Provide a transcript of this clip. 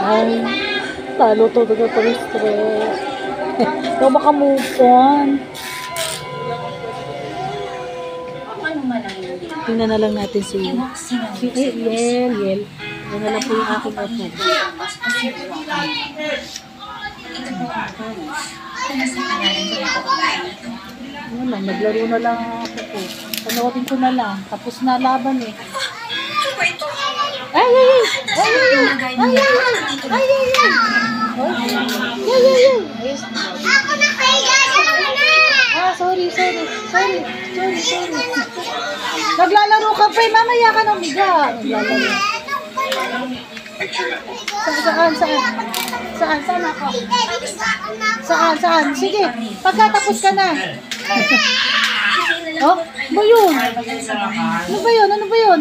Ay, talo to stress. Ikaw baka move on. Tingnan na lang natin si Yel. Yan na lang po yung aking apo. Ano lang, naglaro na lang ako po. Panoorin ko na lang. Tapos na laban eh. Ay! Ako na kaya Sorry. Naglalaro ka pa, mamaya ka nang biga. Naglalaro. Saan ako? Saan? Sige, pagkatapos ka na. Oh, ba yun? Ano ba yun?